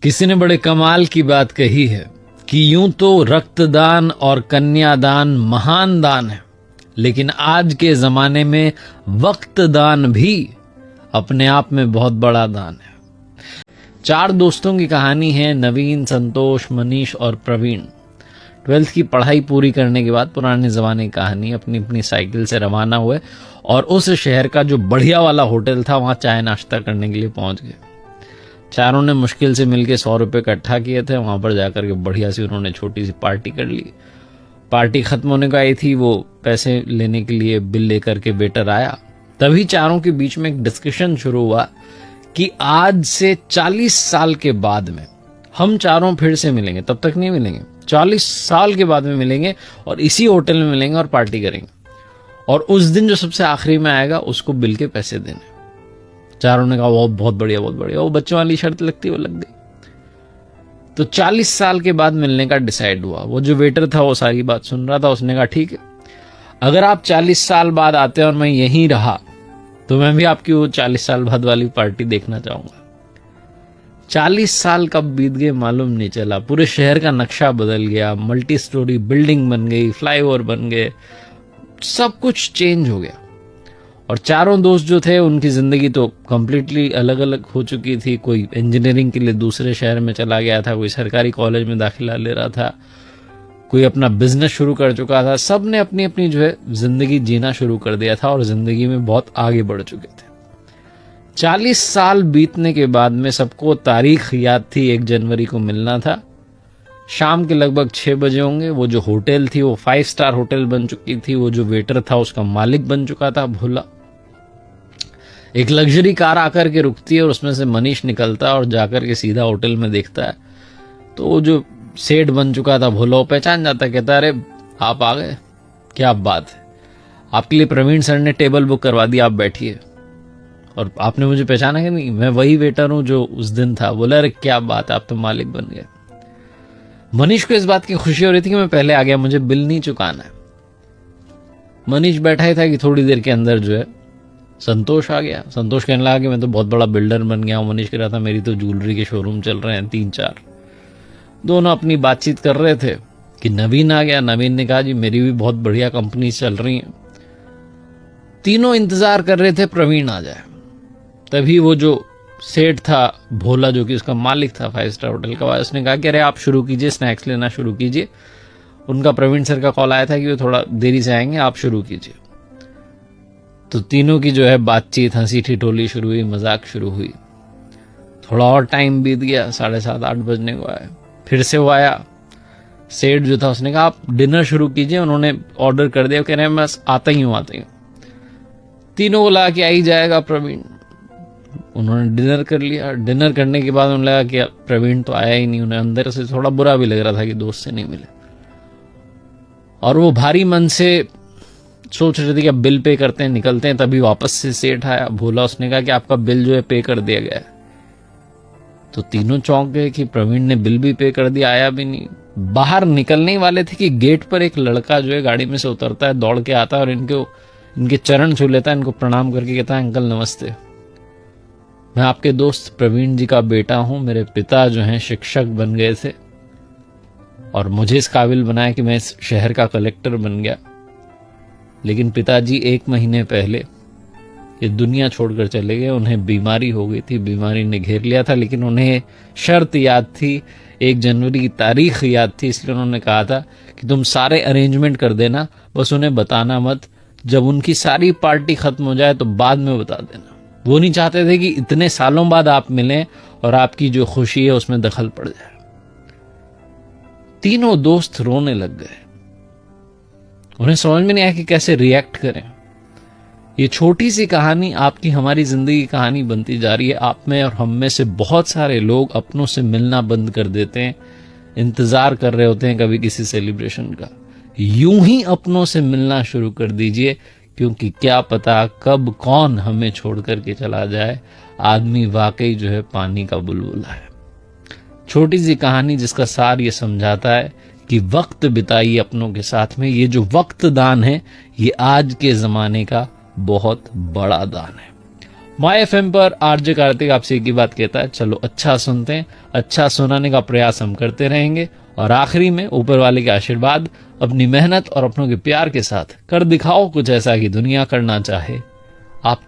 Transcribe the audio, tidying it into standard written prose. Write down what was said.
किसी ने बड़े कमाल की बात कही है कि यूं तो रक्तदान और कन्यादान महान दान है, लेकिन आज के जमाने में वक्त दान भी अपने आप में बहुत बड़ा दान है। 4 दोस्तों की कहानी है, नवीन, संतोष, मनीष और प्रवीण। 12th की पढ़ाई पूरी करने के बाद पुराने जमाने की कहानी, अपनी अपनी साइकिल से रवाना हुए और उस शहर का जो बढ़िया वाला होटल था वहां चाय नाश्ता करने के लिए पहुंच गए। चारों ने मुश्किल से मिलके 100 रुपए इकट्ठा किए थे। वहां पर जाकर के बढ़िया सी उन्होंने छोटी सी पार्टी कर ली। पार्टी खत्म होने को आई थी, वो पैसे लेने के लिए बिल लेकर के वेटर आया। तभी चारों के बीच में एक डिस्कशन शुरू हुआ कि आज से 40 साल के बाद में हम चारों फिर से मिलेंगे। तब तक नहीं मिलेंगे, 40 साल के बाद में मिलेंगे और इसी होटल में मिलेंगे और पार्टी करेंगे, और उस दिन जो सबसे आखिरी में आएगा उसको बिल के पैसे देने। चारों ने कहा वो बहुत बढ़िया, बहुत बढ़िया। वो बच्चों वाली शर्त लगती, वो लग गई। तो 40 साल के बाद मिलने का डिसाइड हुआ। वो जो वेटर था वो सारी बात सुन रहा था। उसने कहा ठीक है, अगर आप 40 साल बाद आते और मैं यहीं रहा तो मैं भी आपकी वो 40 साल बाद वाली पार्टी देखना चाहूंगा। 40 साल कब बीत गए मालूम नहीं चला। पूरे शहर का नक्शा बदल गया, मल्टी स्टोरी बिल्डिंग बन गई, फ्लाईओवर बन गए, सब कुछ चेंज हो गया। और चारों दोस्त जो थे उनकी जिंदगी तो कंप्लीटली अलग अलग हो चुकी थी। कोई इंजीनियरिंग के लिए दूसरे शहर में चला गया था, कोई सरकारी कॉलेज में दाखिला ले रहा था, कोई अपना बिजनेस शुरू कर चुका था। सब ने अपनी अपनी जो है जिंदगी जीना शुरू कर दिया था और जिंदगी में बहुत आगे बढ़ चुके थे। 40 साल बीतने के बाद में सबको तारीख याद थी, 1 जनवरी को मिलना था। शाम के लगभग 6 बजे होंगे। वो जो होटल थी वो 5 स्टार होटल बन चुकी थी। वो जो वेटर था उसका मालिक बन चुका था भोला। एक लग्जरी कार आकर के रुकती है और उसमें से मनीष निकलता है और जाकर के सीधा होटल में देखता है तो वो जो सेठ बन चुका था भोला, वो पहचान जाता है। कहता है अरे आप आ गए, क्या बात है, आपके लिए प्रवीण सर ने टेबल बुक करवा दी, आप बैठिए। और आपने मुझे पहचाना कि नहीं, मैं वही वेटर हूं जो उस दिन था। बोला अरे क्या बात है, आप तो मालिक बन गए। मनीष को इस बात की खुशी हो रही थी कि मैं पहले आ गया, मुझे बिल नहीं चुकाना है। मनीष बैठा ही था कि थोड़ी देर के अंदर जो है संतोष आ गया। संतोष कहने लगा कि मैं तो बहुत बड़ा बिल्डर बन गया हूं। मनीष कह रहा था मेरी तो ज्वेलरी के शोरूम चल रहे हैं 3-4। दोनों अपनी बातचीत कर रहे थे कि नवीन आ गया। नवीन ने कहा जी मेरी भी बहुत बढ़िया कंपनी चल रही है। तीनों इंतजार कर रहे थे प्रवीण आ जाए। तभी वो जो सेठ था भोला, जो कि उसका मालिक था 5 स्टार होटल का, उसने कहा कि अरे आप शुरू कीजिए, स्नैक्स लेना शुरू कीजिए। उनका प्रवीण सर का कॉल आया था कि वो थोड़ा देरी से आएंगे, आप शुरू कीजिए। तो तीनों की जो है बातचीत, हंसी ठिठोली शुरू हुई, मजाक शुरू हुई। थोड़ा और टाइम बीत गया, 7:30-8 बजने को आया। फिर से वो आया। सेठ जो था उसने कहा आप डिनर शुरू कीजिए। उन्होंने ऑर्डर कर दिया, कह रहे हैं बस आता ही हूं। तीनों को लगा कि आ ही जाएगा प्रवीण। उन्होंने डिनर कर लिया। डिनर करने के बाद उन्हें लगा कि प्रवीण तो आया ही नहीं। उन्हें अंदर से थोड़ा बुरा भी लग रहा था कि दोस्त से नहीं मिले, और वो भारी मन से सोच रहे थे कि अब बिल पे करते हैं, निकलते हैं। तभी वापस से सेठ आया भोला। उसने कहा कि आपका बिल जो है पे कर दिया गया है। तो तीनों चौंक गए कि प्रवीण ने बिल भी पे कर दिया, आया भी नहीं। बाहर निकलने वाले थे कि गेट पर एक लड़का जो है गाड़ी में से उतरता है, दौड़ के आता है और इनके चरण छू लेता है, इनको प्रणाम करके कहता है अंकल नमस्ते, मैं आपके दोस्त प्रवीण जी का बेटा हूं। मेरे पिता जो हैं शिक्षक बन गए थे और मुझे इस काबिल बनाया कि मैं इस शहर का कलेक्टर बन गया। लेकिन पिताजी 1 महीने पहले ये दुनिया छोड़कर चले गए। उन्हें बीमारी हो गई थी, बीमारी ने घेर लिया था। लेकिन उन्हें शर्त याद थी, 1 जनवरी की तारीख याद थी। इसलिए उन्होंने कहा था कि तुम सारे अरेंजमेंट कर देना, बस उन्हें बताना मत। जब उनकी सारी पार्टी खत्म हो जाए तो बाद में बता देना। वो नहीं चाहते थे कि इतने सालों बाद आप मिलें और आपकी जो खुशी है उसमें दखल पड़ जाए। तीनों दोस्त रोने लग गए। उन्हें समझ में नहीं आया कि कैसे रिएक्ट करें। ये छोटी सी कहानी आपकी हमारी जिंदगी की कहानी बनती जा रही है। आप में और हम में से बहुत सारे लोग अपनों से मिलना बंद कर देते हैं, इंतजार कर रहे होते हैं कभी किसी सेलिब्रेशन का। यूं ही अपनों से मिलना शुरू कर दीजिए, क्योंकि क्या पता कब कौन हमें छोड़ करके चला जाए। आदमी वाकई जो है पानी का बुलबुला है। छोटी सी कहानी जिसका सार ये समझाता है कि वक्त बिताइए अपनों के साथ में। ये जो वक्त दान है ये आज के जमाने का बहुत बड़ा दान है। माय एफएम पर आरजे कार्तिक आपसे एक ही बात कहता है, चलो अच्छा सुनते हैं, अच्छा सुनाने का प्रयास हम करते रहेंगे और आखिरी में ऊपर वाले के आशीर्वाद, अपनी मेहनत और अपनों के प्यार के साथ कर दिखाओ कुछ ऐसा कि दुनिया करना चाहे। आप